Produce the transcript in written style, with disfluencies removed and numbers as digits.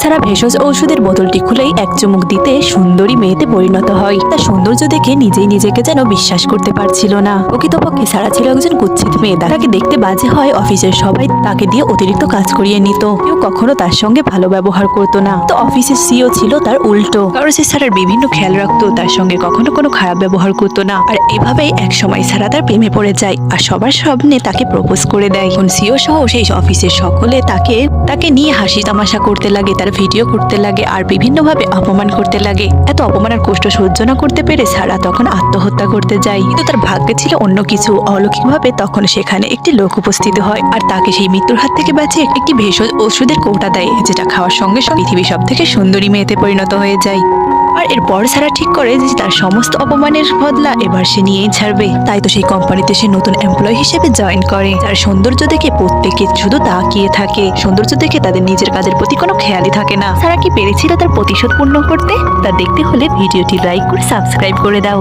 সারা ভেষজ ঔষধের বোতলটি খুলেই এক চুমুক দিতে সুন্দরী মেয়েতে পরিণত হয়। তার সৌন্দর্য দেখে নিজেই নিজেকে যেন বিশ্বাস করতে পারছিল না। প্রকৃতপক্ষে সারা ছিল একজন কুৎসিত মেয়ে। তাকে দেখতে বাজে হয়, অফিসের সবাই তাকে দিয়ে অতিরিক্ত কাজ করিয়ে নিত। কেউ কখনো তার সঙ্গে ভালো ব্যবহার করতো না। তো অফিসের সিও ছিল তার উল্টো, কারণ সে সারার বিভিন্ন খেয়াল রাখতো, তার সঙ্গে কখনো কোনো খারাপ ব্যবহার করতো না। আর এভাবেই এক সময় সারা তার প্রেমে পড়ে যায় আর সবার সামনে তাকে প্রপোজ করে দেয়। এখন সিও সহ সেই অফিসের সকলে তাকে নিয়ে হাসি তামাশা করতে লাগে, তার ভিডিও করতে লাগে আর বিভিন্নভাবে অপমান করতে লাগে। এত অপমান আর কষ্ট সহ্য না করতে পেরে সারা তখন আত্মহত্যা করতে যায়। কিন্তু তার ভাগ্যে ছিল অন্য কিছু। অলৌকিকভাবে তখন সেখানে একটি লোক উপস্থিত হয় আর তাকে সেই মৃত্যুর হাত থেকে বাঁচিয়ে একটি ভেষজ ওষুধের কৌটা দেয়, যেটা খাওয়ার সঙ্গে সঙ্গে পৃথিবীর সব থেকে সুন্দরী মেয়েতে পরিণত হয়ে যায়। আর এরপর সারা ঠিক করে যে তার সমস্ত অপমানের বদলা এবার সে নিয়েই ছাড়বে। তাই তো সেই কোম্পানিতে সে নতুন এমপ্লয়ি হিসেবে জয়েন করে। তার সৌন্দর্য দেখে প্রত্যেকে শুধু তাকিয়ে থাকে। সৌন্দর্য দেখে তাদের নিজের কাজের প্রতি কোনো খেয়ালই থাকে না। সারা কি পেরেছিল তার প্রতিশোধ পূর্ণ করতে? তা দেখতে হলে ভিডিওটি লাইক করে সাবস্ক্রাইব করে দাও।